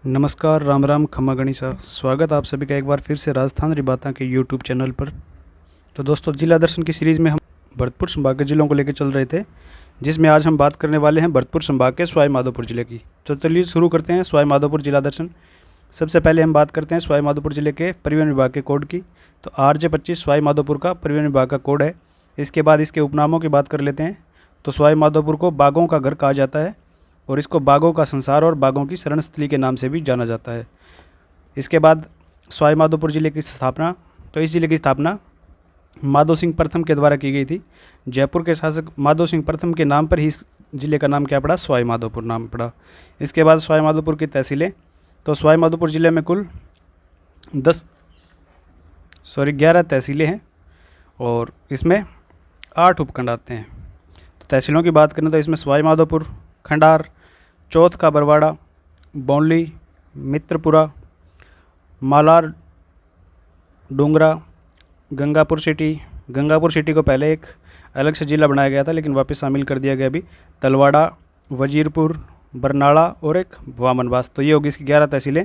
नमस्कार, राम राम, खम्मा गणिसा। स्वागत आप सभी का एक बार फिर से राजस्थान रिबाता के यूट्यूब चैनल पर। तो दोस्तों, जिला दर्शन की सीरीज़ में हम भरतपुर संभाग के जिलों को लेकर चल रहे थे, जिसमें आज हम बात करने वाले हैं भरतपुर संभाग के सवाई माधोपुर जिले की। तो चलिए शुरू करते हैं सवाई माधोपुर जिला दर्शन। सबसे पहले हम बात करते हैं सवाई माधोपुर जिले के परिवहन विभाग के कोड की। तो RJ25 सवाई माधोपुर का परिवहन विभाग का कोड है। इसके बाद इसके उपनामों की बात कर लेते हैं। तो सवाई माधोपुर को बागों का घर कहा जाता है और इसको बागों का संसार और बागों की शरण स्थली के नाम से भी जाना जाता है। इसके बाद सवाई माधोपुर जिले की स्थापना, तो इस जिले की स्थापना माधो सिंह प्रथम के द्वारा की गई थी। जयपुर के शासक माधो सिंह प्रथम के नाम पर ही इस जिले का नाम क्या पड़ा, सवाई माधोपुर नाम पड़ा। इसके बाद सवाई माधोपुर की तहसीलें, तो सवाई माधोपुर जिले में कुल 11 तहसीलें हैं और इसमें 8 उपखंड आते हैं। तो तहसीलों की बात करें तो इसमें सवाई माधोपुर, खंडार, चौथ का बरवाड़ा, बौंली, मित्रपुरा, मालार, डूंगरा, गंगापुर सिटी को पहले एक अलग से ज़िला बनाया गया था लेकिन वापस शामिल कर दिया गया अभी, तलवाड़ा, वजीरपुर, बरनाला और एक वामनवास। तो ये होगी इसकी 11 तहसीलें।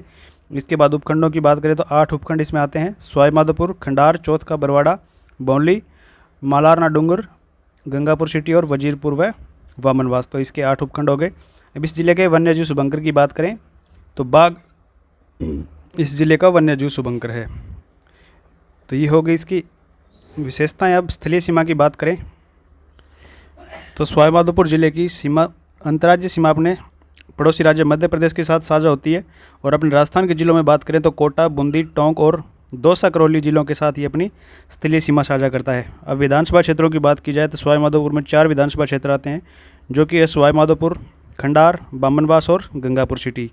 इसके बाद उपखंडों की बात करें तो 8 उपखंड इसमें आते हैं। सवाई माधोपुर, खंडार, चौथ का बरवाड़ा, बौंली, मालारना डूंगर, गंगापुर सिटी और वजीरपुर व वामनवास। तो इसके 8 उपखंड हो गए। अब इस जिले के वन्यजीव शुभंकर की बात करें तो बाघ इस जिले का वन्यजीव शुभंकर है। तो ये हो गई इसकी विशेषताएं। अब स्थलीय सीमा की बात करें तो सवाई माधोपुर जिले की सीमा, अंतर्राज्यीय सीमा अपने पड़ोसी राज्य मध्य प्रदेश के साथ साझा होती है और अपने राजस्थान के जिलों में बात करें तो कोटा, बूंदी, टोंक और दौसा, करौली जिलों के साथ ये अपनी स्थलीय सीमा साझा करता है। अब विधानसभा क्षेत्रों की बात की जाए तो सवाई माधोपुर में 4 विधानसभा क्षेत्र आते हैं, जो कि है सवाई माधोपुर, खंडार, बामनवास और गंगापुर सिटी।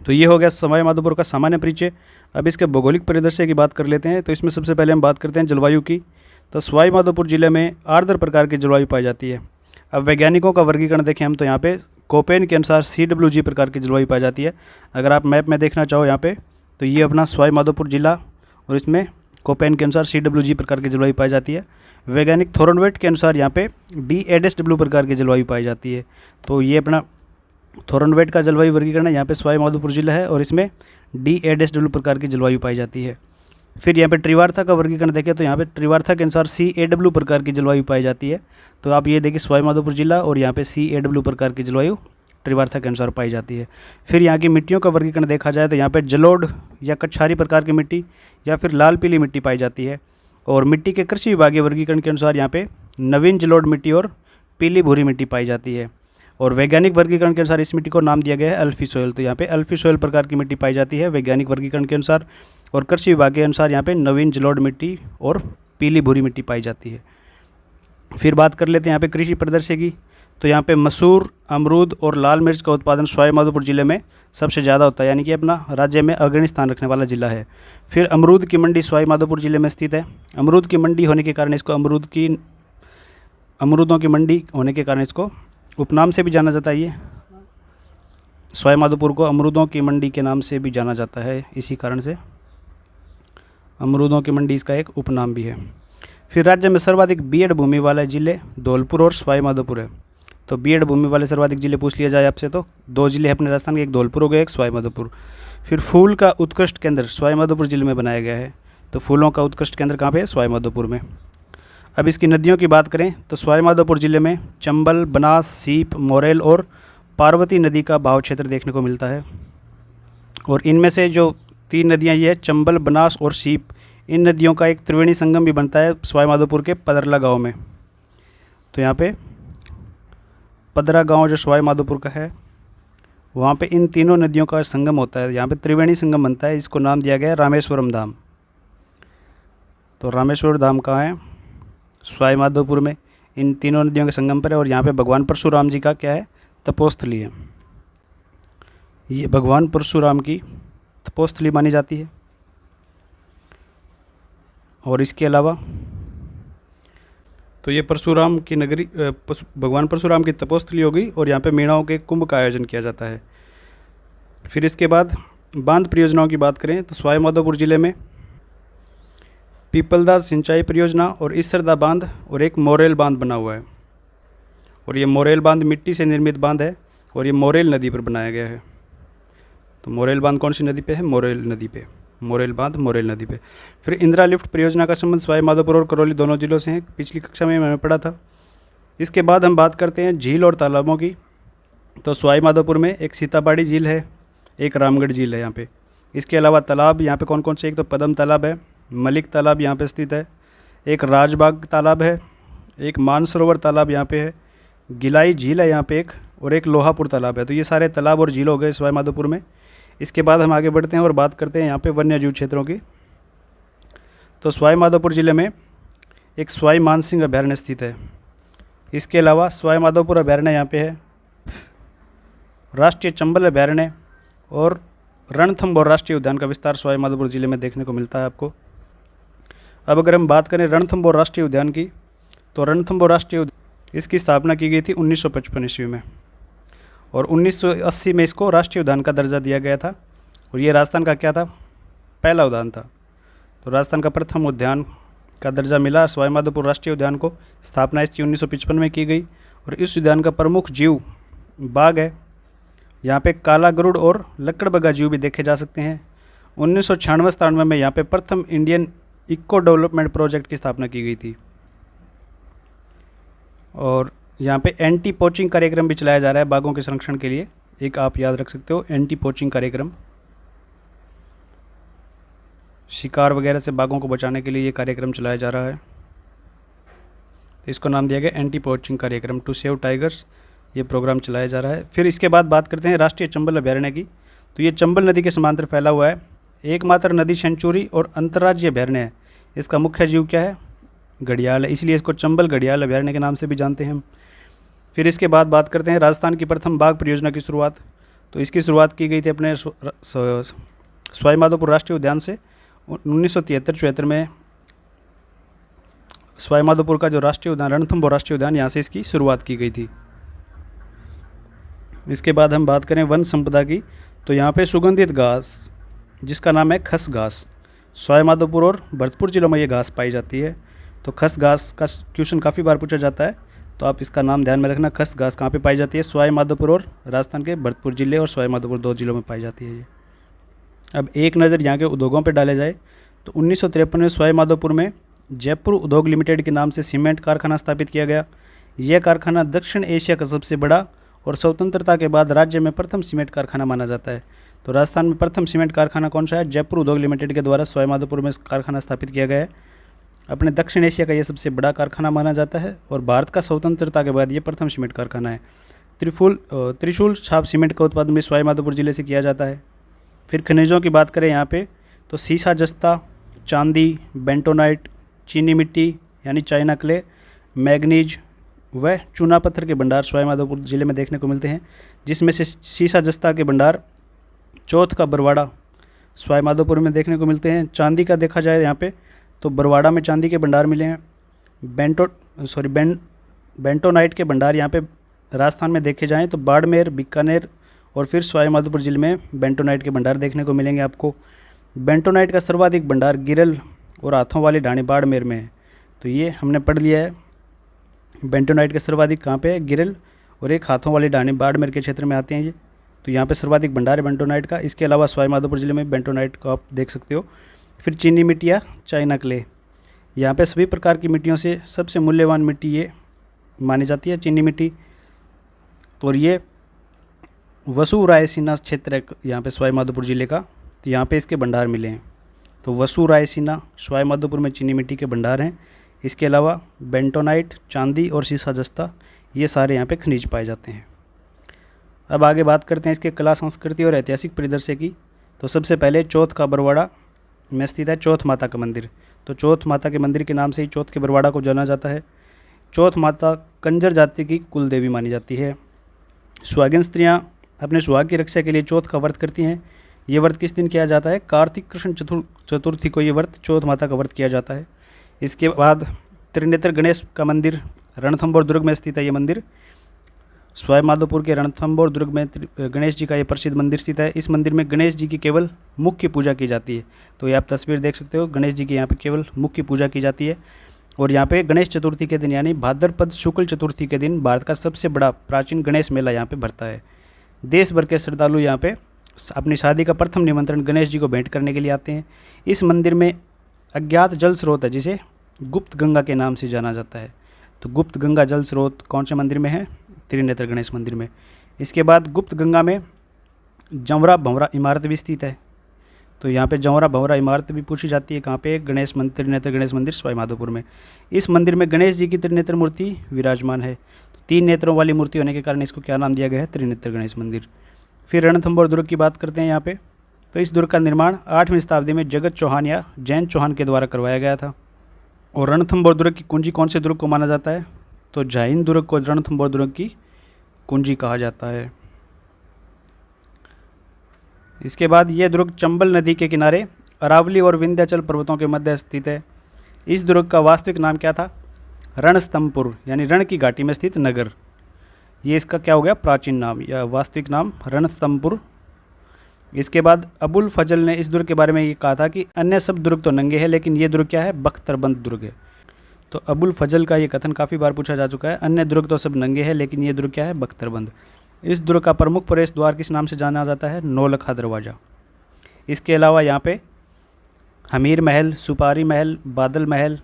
तो ये हो गया सवाई माधोपुर का सामान्य परिचय। अब इसके भौगोलिक परिदृश्य की बात कर लेते हैं। तो इसमें सबसे पहले हम बात करते हैं जलवायु की। तो सवाई माधोपुर जिले में आर्द्र प्रकार की जलवायु पाई जाती है। अब वैज्ञानिकों का वर्गीकरण देखें हम तो यहाँ पे कोपेन के अनुसार CWG प्रकार की जलवायु पाई जाती है। अगर आप मैप में देखना चाहो यहाँ पे, तो ये अपना सवाई माधोपुर जिला और इसमें कोपेन के अनुसार CWG प्रकार की जलवायु पाई जाती है। वैज्ञानिक थोरनवेट के अनुसार यहाँ पे DASW प्रकार की जलवायु पाई जाती है। तो ये अपना थोरनवेट का जलवायु वर्गीकरण है। यहाँ पे सवाई माधोपुर जिला है और इसमें DASW प्रकार की जलवायु पाई जाती है। फिर यहाँ पे त्रिवार्था का वर्गीकरण देखें तो यहाँ पे त्रिवार्था के अनुसार CAW प्रकार की जलवायु पाई जाती है। तो आप ये देखिए सवाई माधोपुर जिला और यहाँ पे CAW प्रकार की जलवायु त्रिवार्था के अनुसार पाई जाती है। फिर यहाँ की मिट्टियों का वर्गीकरण देखा जाए तो यहाँ पे जलोढ़ या कछारी प्रकार की मिट्टी या फिर लाल पीली मिट्टी पाई जाती है। और मिट्टी के कृषि विभागीय वर्गीकरण के अनुसार यहाँ पे नवीन जलोढ़ मिट्टी और पीली भूरी मिट्टी पाई जाती है। और वैज्ञानिक वर्गीकरण के अनुसार इस मिट्टी को नाम दिया गया है अल्फी सोयल। तो यहाँ पे अल्फी सोयल प्रकार की मिट्टी पाई जाती है वैज्ञानिक वर्गीकरण के अनुसार। और कृषि विभाग के अनुसार यहाँ पे नवीन जलोढ़ मिट्टी और पीली भूरी मिट्टी पाई जाती है। फिर बात कर लेते हैं यहाँ पे कृषि परिदृश्य की। तो यहाँ पे मसूर, अमरूद और लाल मिर्च का उत्पादन सवाई माधोपुर जिले में सबसे ज़्यादा होता है, यानी कि अपना राज्य में अग्रणी स्थान रखने वाला जिला है। फिर अमरूद की मंडी सवाई माधोपुर जिले में स्थित है। अमरूद की मंडी होने के कारण इसको अमरूदों की मंडी होने के कारण इसको उपनाम से भी जाना जाता है। ये सवाई माधोपुर को अमरूदों की मंडी के नाम से भी जाना जाता है, इसी कारण से अमरूदों की मंडी इसका एक उपनाम भी है। फिर राज्य में सर्वाधिक बीएड भूमि वाले जिले धौलपुर और सवाई माधोपुर है। तो बीएड भूमि वाले सर्वाधिक जिले पूछ लिया जाए आपसे तो 2 जिले हैं अपने राजस्थान के, एक धौलपुर हो गया, एक सवाई माधोपुर। फिर फूल का उत्कृष्ट केंद्र सवाई माधोपुर जिले में बनाया गया है। तो फूलों का उत्कृष्ट केंद्र कहाँ पे है, सवाई माधोपुर में। अब इसकी नदियों की बात करें तो सवाई माधोपुर जिले में चंबल, बनास, सीप, मोरेल और पार्वती नदी का बहाव क्षेत्र देखने को मिलता है। और इनमें से जो 3 नदियाँ ये है चंबल, बनास और सीप, इन नदियों का एक त्रिवेणी संगम भी बनता है सवाई माधोपुर के पदरला गांव में। तो यहाँ पे पदरा गांव जो सवाई माधोपुर का है, वहाँ पे इन तीनों नदियों का संगम होता है। यहाँ पे त्रिवेणी संगम बनता है, इसको नाम दिया गया है रामेश्वरम धाम। तो रामेश्वर धाम कहाँ है, सवाई माधोपुर में, इन तीनों नदियों के संगम पर है। और यहाँ पे भगवान परशुराम जी का क्या है, तपोस्थली है। ये भगवान परशुराम की तपोस्थली मानी जाती है। और इसके अलावा तो ये परशुराम की नगरी, भगवान परशुराम की तपोस्थली हो गई। और यहाँ पे मेलाओं के कुंभ का आयोजन किया जाता है। फिर इसके बाद बांध परियोजनाओं की बात करें तो सवाई माधोपुर जिले में पीपलदा सिंचाई परियोजना और इसरदा बांध और एक मोरेल बांध बना हुआ है। और ये मोरेल बांध मिट्टी से निर्मित बांध है और ये मोरेल नदी पर बनाया गया है। तो मोरेल बांध कौन सी नदी पे है? मोरेल नदी पे, मोरेल बांध मोरेल नदी पे। फिर इंदिरा लिफ्ट परियोजना का संबंध सवाई माधोपुर और करौली दोनों जिलों से है, पिछली कक्षा में मैंने पढ़ा था। इसके बाद हम बात करते हैं झील और तालाबों की। तो सवाई माधोपुर में एक सीताबाड़ी झील है, एक रामगढ़ झील है यहाँ पे। इसके अलावा तालाब यहाँ पे कौन कौन से? एक तो पदम तालाब है, मलिक तालाब यहाँ पे स्थित है, एक राजबाग तालाब है, एक मानसरोवर तालाब यहाँ पे है, गिलाई झील है यहाँ पे एक, और एक लोहापुर तालाब है। तो ये सारे तालाब और झील हो गए सवाई माधोपुर में। इसके बाद हम आगे बढ़ते हैं और बात करते हैं यहाँ पे वन्य जीव क्षेत्रों की। तो सवाई माधोपुर ज़िले में एक सवाई मानसिंह अभयारण्य स्थित है। इसके अलावा सवाई माधोपुर अभयारण्य यहाँ पे है, राष्ट्रीय चंबल अभयारण्य और रणथंभौर राष्ट्रीय उद्यान का विस्तार सवाई माधोपुर ज़िले में देखने को मिलता है आपको। अब अगर हम बात करें रणथंभौर राष्ट्रीय उद्यान की, तो रणथंभौर राष्ट्रीय उद्यान इसकी स्थापना की गई थी 1955 ईस्वी में, और 1980 में इसको राष्ट्रीय उद्यान का दर्जा दिया गया था। और ये राजस्थान का क्या था? पहला उद्यान था। तो राजस्थान का प्रथम उद्यान का दर्जा मिला सवाई माधोपुर राष्ट्रीय उद्यान को। स्थापना इसकी 1955 में की गई, और इस उद्यान का प्रमुख जीव बाघ है। यहाँ पे काला गरुड़ और लकड़बग्गा जीव भी देखे जा सकते हैं। 1996-97 में यहाँ पे प्रथम इंडियन इको डेवलपमेंट प्रोजेक्ट की स्थापना की गई थी, और यहाँ पे एंटी पोचिंग कार्यक्रम भी चलाया जा रहा है बाघों के संरक्षण के लिए। एक आप याद रख सकते हो, एंटी पोचिंग कार्यक्रम, शिकार वगैरह से बाघों को बचाने के लिए ये कार्यक्रम चलाया जा रहा है। तो इसको नाम दिया गया एंटी पोचिंग कार्यक्रम, टू सेव टाइगर्स। ये प्रोग्राम चलाया जा रहा है। फिर इसके बाद बात करते हैं राष्ट्रीय चंबल अभयारण्य की। तो ये चंबल नदी के समांतर फैला हुआ है, एकमात्र नदी सेंचुरी और अंतर्राज्यीय अभयारण्य है। इसका मुख्य जीव क्या है? घड़ियाल है, इसलिए इसको चंबल घड़ियाल अभयारण्य के नाम से भी जानते हैं हम। फिर इसके बाद बात करते हैं राजस्थान की प्रथम बाघ परियोजना की शुरुआत। तो इसकी शुरुआत की गई थी अपने सवाई माधोपुर राष्ट्रीय उद्यान से 1973-74 में। सवाई माधोपुर का जो राष्ट्रीय उद्यान रणथंभौर राष्ट्रीय उद्यान, यहाँ से इसकी शुरुआत की गई थी। इसके बाद हम बात करें वन संपदा की, तो यहाँ पे सुगंधित घास जिसका नाम है खस घास, सवाई माधोपुर और भरतपुर जिलों में ये घास पाई जाती है। तो खस घास का क्वेश्चन काफ़ी बार पूछा जाता है, तो आप इसका नाम ध्यान में रखना। खस घास कहाँ पे पाई जाती है? सवाई माधोपुर और राजस्थान के भरतपुर जिले और सवाई माधोपुर 2 जिलों में पाई जाती है ये। अब एक नज़र यहाँ के उद्योगों पर डाले जाए तो 1953 में सवाई माधोपुर में जयपुर उद्योग लिमिटेड के नाम से सीमेंट कारखाना स्थापित किया गया। यह कारखाना दक्षिण एशिया का सबसे बड़ा और स्वतंत्रता के बाद राज्य में प्रथम सीमेंट कारखाना माना जाता है। तो राजस्थान में प्रथम सीमेंट कारखाना कौन सा है? जयपुर उद्योग लिमिटेड के द्वारा सवाई माधोपुर में कारखाना स्थापित किया गया है। अपने दक्षिण एशिया का यह सबसे बड़ा कारखाना माना जाता है, और भारत का स्वतंत्रता के बाद ये प्रथम सीमेंट कारखाना है। त्रिशूल छाप सीमेंट का उत्पादन भी सवाई माधोपुर जिले से किया जाता है। फिर खनिजों की बात करें यहाँ पे, तो सीसा जस्ता, चांदी, बेंटोनाइट, चीनी मिट्टी यानी चाइना क्ले, मैग्नीज व चूना पत्थर के भंडार सवाई माधोपुर जिले में देखने को मिलते हैं, जिसमें से सीसा जस्ता के भंडार चौथ का बरवाड़ा सवाई माधोपुर में देखने को मिलते हैं। चांदी का देखा जाए यहाँ पे, तो बरवाड़ा में चांदी के भंडार मिले हैं। बेंटोनाइट के भंडार यहाँ पे राजस्थान में देखे जाएँ तो बाड़मेर, बीकानेर और फिर सवाई माधोपुर जिले में बेंटोनाइट के भंडार देखने को मिलेंगे आपको। बेंटोनाइट का सर्वाधिक भंडार गिरल और हाथों वाली ढाणी बाड़मेर में है। तो ये हमने पढ़ लिया है, बेंटोनाइट के सर्वाधिक कहाँ पे है? गिरल, और एक हाथों वाली ढाणी बाड़मेर के क्षेत्र में आते हैं ये। तो यहाँ पे सर्वाधिक भंडार है बेंटोनाइट का। इसके अलावा सवाई माधोपुर जिले में बेंटोनाइट को आप देख सकते हो। फिर चीनी मिट्टी या चाइना क्ले, यहाँ पे सभी प्रकार की मिट्टियों से सबसे मूल्यवान मिट्टी ये मानी जाती है, चीनी मिट्टी। तो ये वसु रायसीना क्षेत्र है यहाँ पे सवाई माधोपुर जिले का, तो यहाँ पे इसके भंडार मिले हैं। तो वसु रायसीना सवाई माधोपुर में चीनी मिट्टी के भंडार हैं। इसके अलावा बेंटोनाइट, चांदी और सीसा जस्ता, ये सारे यहाँ पे खनिज पाए जाते हैं। अब आगे बात करते हैं इसके कला, संस्कृति और ऐतिहासिक परिदृश्य की। तो सबसे पहले चौथ का बरवाड़ा में स्थित है चौथ माता का मंदिर। तो चौथ माता के मंदिर के नाम से ही चौथ के बरवाड़ा को जाना जाता है। चौथ माता कंजर जाति की कुल देवी मानी जाती है। सुहागिन स्त्रियाँ अपने सुहाग की रक्षा के लिए चौथ का व्रत करती हैं। ये व्रत किस दिन किया जाता है? कार्तिक कृष्ण चतुर्थी को ये व्रत चौथ माता का व्रत किया जाता है। इसके बाद त्रिनेत्र गणेश का मंदिर रणथंभौर दुर्ग में स्थित है। ये मंदिर सवाई माधोपुर के रणथंभौर दुर्ग में गणेश जी का ये प्रसिद्ध मंदिर स्थित है। इस मंदिर में गणेश जी की केवल मुख्य पूजा की जाती है। तो ये आप तस्वीर देख सकते हो, गणेश जी की यहाँ पे केवल मुख्य पूजा की जाती है। और यहाँ पे गणेश चतुर्थी के दिन यानी भाद्रपद शुक्ल चतुर्थी के दिन भारत का सबसे बड़ा प्राचीन गणेश मेला यहाँ पे भरता है। देश भर के श्रद्धालु यहाँ पे अपनी शादी का प्रथम निमंत्रण गणेश जी को भेंट करने के लिए आते हैं। इस मंदिर में अज्ञात जल स्रोत है जिसे गुप्त गंगा के नाम से जाना जाता है। तो गुप्त गंगा जल स्रोत कौन से मंदिर में है? त्रिनेत्र गणेश मंदिर में। इसके बाद गुप्त गंगा में जंवरा भंवरा इमारत भी स्थित है। तो यहाँ पे जंवरा भंवरा इमारत भी पूछी जाती है। कहाँ पे? गणेश मंदिर, त्रिनेत्र गणेश मंदिर सवाई माधोपुर में। इस मंदिर में गणेश जी की त्रिनेत्र मूर्ति विराजमान है। तो 3 नेत्रों वाली मूर्ति होने के कारण इसको क्या नाम दिया गया है? त्रिनेत्र गणेश मंदिर। फिर रणथंभौर दुर्ग की बात करते हैं यहाँ पे। तो इस दुर्ग का निर्माण 8वीं शताब्दी में जगत चौहान या जैन चौहान के द्वारा करवाया गया था। और रणथंभौर दुर्ग की कुंजी कौन से दुर्ग को माना जाता है? तो जैन दुर्ग को रणथंभौर दुर्ग की कुंजी कहा जाता है। इसके बाद ये दुर्ग चंबल नदी के किनारे अरावली और विंध्याचल पर्वतों के मध्य स्थित है। इस दुर्ग का वास्तविक नाम क्या था? रणस्तंभपुर, यानी रण की घाटी में स्थित नगर। ये इसका क्या हो गया? प्राचीन नाम या वास्तविक नाम रणस्तंभपुर। इसके बाद अबुल फजल ने इस दुर्ग के बारे में ये कहा था कि अन्य सब दुर्ग तो नंगे हैं, लेकिन ये दुर्ग क्या है? बख्तरबंद दुर्ग है। तो अबुल फजल का ये कथन काफ़ी बार पूछा जा चुका है। अन्य दुर्ग तो सब नंगे हैं, लेकिन ये दुर्ग क्या है? बख्तरबंद। इस दुर्ग का प्रमुख प्रवेश द्वार किस नाम से जाना जाता है? नौलखा दरवाज़ा। इसके अलावा यहाँ पे हमीर महल, सुपारी महल, बादल महल,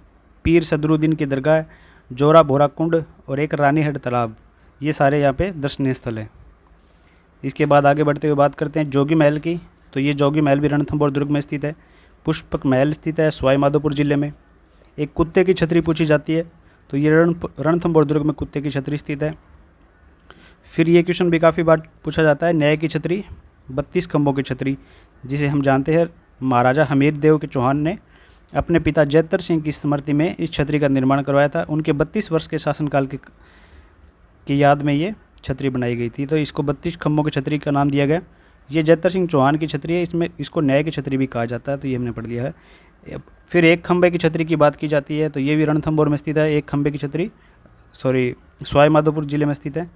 पीर सदरुद्दीन की दरगाह, जोरा भोरा कुंड और एक रानीहेड तालाब, ये सारे यहाँ पे दर्शनीय स्थल हैं। इसके बाद आगे बढ़ते हुए बात करते हैं जोगी महल की। तो ये जोगी महल भी रणथंभौर दुर्ग में स्थित है। पुष्पक महल स्थित है सवाई माधोपुर जिले में। एक कुत्ते की छतरी पूछी जाती है। तो ये रणथंभौर दुर्ग में कुत्ते की छतरी स्थित है। फिर ये क्वेश्चन भी काफ़ी बार पूछा जाता है, न्याय की छतरी, 32 खंभों की छतरी, जिसे हम जानते हैं महाराजा हमीर देव के चौहान ने अपने पिता जैतर सिंह की स्मृति में इस छतरी का निर्माण करवाया था। उनके 32 वर्ष के शासनकाल की याद में ये छतरी बनाई गई थी। तो इसको 32 खंभों की छतरी का नाम दिया गया। ये जैतर सिंह चौहान की छतरी है। इसको न्याय की छतरी भी कहा जाता है। तो ये हमने पढ़ लिया है। फिर एक खंभे की छतरी की बात की जाती है। तो ये भी रणथंभौर में स्थित है। एक खंभे की छतरी सवाई माधोपुर जिले में स्थित है।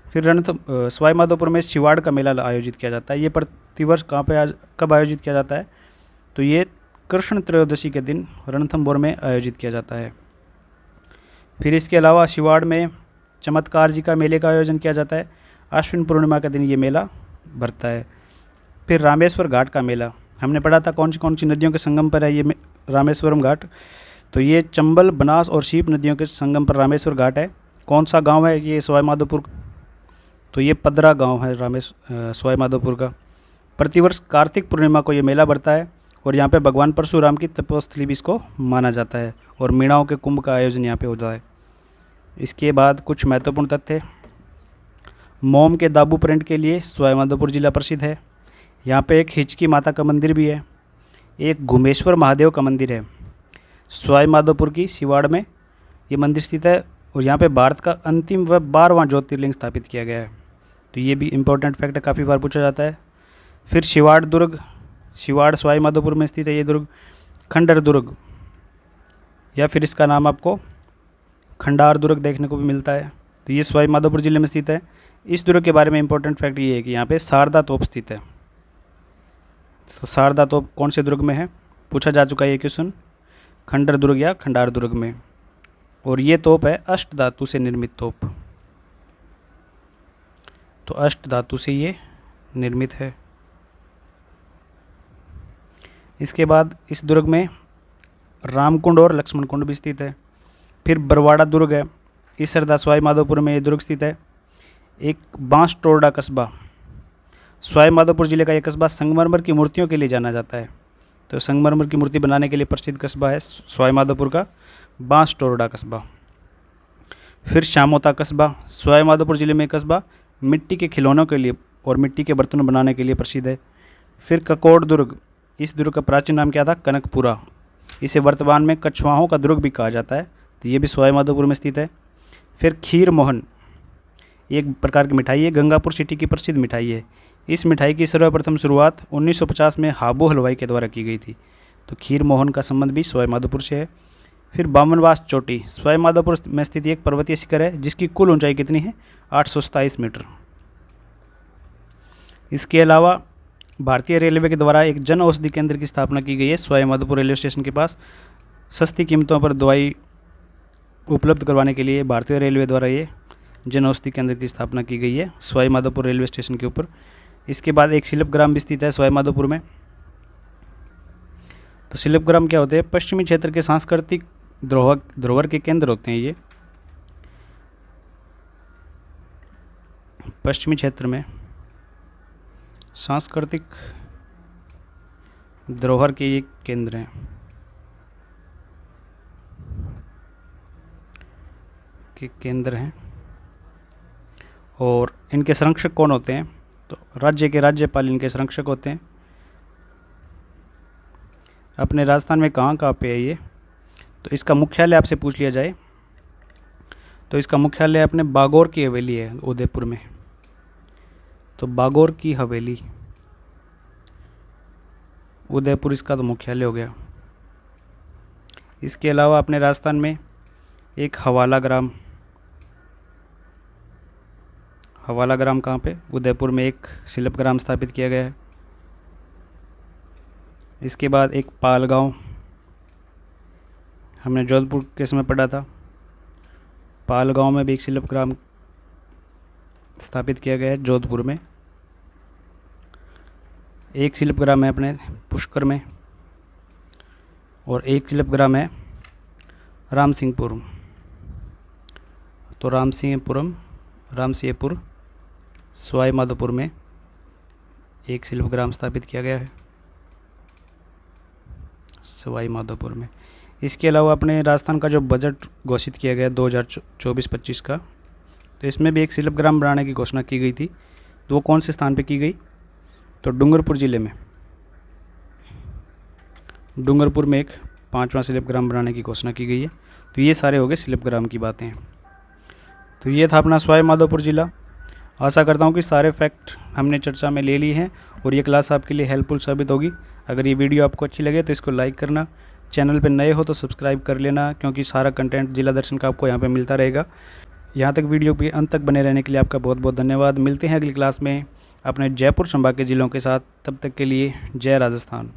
फिर सवाई माधोपुर में शिवाड़ का मेला आयोजित किया जाता है। ये प्रतिवर्ष कब आयोजित किया जाता है? तो ये कृष्ण त्रयोदशी के दिन रणथंभौर में आयोजित किया जाता है। फिर इसके अलावा शिवाड़ में चमत्कार जी का मेले का आयोजन किया जाता है। आश्विन पूर्णिमा के दिन ये मेला भरता है। फिर रामेश्वर घाट का मेला, हमने पढ़ा था कौन सी नदियों के संगम पर है ये रामेश्वरम घाट। तो ये चंबल, बनास और शीप नदियों के संगम पर रामेश्वर घाट है। कौन सा गांव है ये सवाई माधोपुर? तो ये पदरा गांव है सवाई माधोपुर का। प्रतिवर्ष कार्तिक पूर्णिमा को ये मेला बढ़ता है और यहाँ पे भगवान परशुराम की तपोस्थली भी इसको माना जाता है और मीणाओं के कुंभ का आयोजन यहाँ पे होता है। इसके बाद कुछ महत्वपूर्ण तथ्य, मोम के दाबू प्रिंट के लिए सवाई माधोपुर जिला प्रसिद्ध है। यहाँ पे एक हिचकी माता का मंदिर भी है। एक घुमेश्वर महादेव का मंदिर है सवाई माधोपुर की शिवाड़ में ये मंदिर स्थित है। और यहाँ पे भारत का अंतिम व 12वां ज्योतिर्लिंग स्थापित किया गया है। तो ये भी इम्पोर्टेंट फैक्ट है, काफ़ी बार पूछा जाता है। फिर शिवाड़ दुर्ग, शिवाड़ सवाई माधोपुर में स्थित है ये दुर्ग। खंडर दुर्ग या फिर इसका नाम आपको खंडार दुर्ग देखने को भी मिलता है। तो ये सवाई माधोपुर जिले में स्थित है। इस दुर्ग के बारे में इंपॉर्टेंट फैक्ट ये है कि यहाँ पे शारदा तोप स्थित है। तो शारदा तोप कौन से दुर्ग में है? पूछा जा चुका है ये क्वेश्चन, खंडर दुर्ग या खंडार दुर्ग में। और ये तोप है अष्ट धातु से निर्मित तोप। तो अष्ट धातु से ये निर्मित है। इसके बाद इस दुर्ग में रामकुंड और लक्ष्मण कुंड भी स्थित है। फिर बरवाड़ा दुर्ग है, इस सरदा सवाई माधोपुर में ये दुर्ग स्थित है। एक बांस टोरडा कस्बा, सवाई माधोपुर जिले का यह कस्बा संगमरमर की मूर्तियों के लिए जाना जाता है। तो संगमरमर की मूर्ति बनाने के लिए प्रसिद्ध कस्बा है सवाई माधोपुर का बांस टोरडा कस्बा। फिर शामोता कस्बा, सवाई माधोपुर जिले में कस्बा मिट्टी के खिलौनों के लिए और मिट्टी के बर्तन बनाने के लिए प्रसिद्ध है। फिर ककोड़ दुर्ग, इस दुर्ग का प्राचीन नाम क्या था? कनकपुरा। इसे वर्तमान में कछुआहों का दुर्ग भी कहा जाता है। तो ये भी सवाई माधोपुर में स्थित है। फिर खीर मोहन एक प्रकार की मिठाई है, गंगापुर सिटी की प्रसिद्ध मिठाई है। इस मिठाई की सर्वप्रथम शुरुआत 1950 में हाबू हलवाई के द्वारा की गई थी। तो खीर मोहन का संबंध भी सवाई माधोपुर से है। फिर बामनवास चोटी, सवाई माधोपुर में स्थित एक पर्वतीय शिखर है जिसकी कुल ऊंचाई कितनी है? 827 मीटर। इसके अलावा भारतीय रेलवे के द्वारा एक जन औषधि केंद्र की स्थापना की गई है सवाई माधोपुर रेलवे स्टेशन के पास। सस्ती कीमतों पर दवाई उपलब्ध करवाने के लिए भारतीय रेलवे द्वारा ये जन औषधि केंद्र की स्थापना की गई है सवाई माधोपुर रेलवे स्टेशन के ऊपर। इसके बाद एक शिल्पग्राम भी स्थित है सवाई माधोपुर में। तो शिल्पग्राम क्या होते हैं? पश्चिमी क्षेत्र के सांस्कृतिक धरोहर के केंद्र होते हैं ये। पश्चिमी क्षेत्र में सांस्कृतिक धरोहर के ये केंद्र हैं और इनके संरक्षक कौन होते हैं? तो राज्य के राज्यपाल इनके संरक्षक होते हैं। अपने राजस्थान में कहाँ पे है ये? तो इसका मुख्यालय आपसे पूछ लिया जाए तो इसका मुख्यालय अपने बागौर की हवेली है उदयपुर में। तो बागौर की हवेली उदयपुर इसका तो मुख्यालय हो गया। इसके अलावा अपने राजस्थान में एक हवाला ग्राम कहाँ पे? उदयपुर में एक शिल्पग्राम स्थापित किया गया है। इसके बाद एक पालगांव, हमने जोधपुर के समय पढ़ा था, पालगांव में भी एक शिल्पग्राम स्थापित किया गया है जोधपुर में। एक शिल्पग्राम है अपने पुष्कर में और एक शिल्पग्राम है रामसिंहपुरम। तो रामसिंहपुर सवाई माधोपुर में एक शिल्पग्राम स्थापित किया गया है सवाई माधोपुर में। इसके अलावा अपने राजस्थान का जो बजट घोषित किया गया 2024-25 का, तो इसमें भी एक शिल्पग्राम बनाने की घोषणा की गई थी। तो वो कौन से स्थान पे की गई? तो डूंगरपुर ज़िले में, डूंगरपुर में एक 5वां शिल्पग्राम बनाने की घोषणा की गई है। तो ये सारे हो गए शिल्पग्राम की बातें। तो ये था अपना सवाई माधोपुर ज़िला। आशा करता हूँ कि सारे फैक्ट हमने चर्चा में ले लिए हैं और ये क्लास आपके लिए हेल्पफुल साबित होगी। अगर ये वीडियो आपको अच्छी लगे तो इसको लाइक करना, चैनल पर नए हो तो सब्सक्राइब कर लेना, क्योंकि सारा कंटेंट जिला दर्शन का आपको यहाँ पे मिलता रहेगा। यहाँ तक वीडियो के अंत तक बने रहने के लिए आपका बहुत बहुत धन्यवाद। मिलते हैं अगली क्लास में अपने जयपुर संभाग के ज़िलों के साथ। तब तक के लिए जय राजस्थान।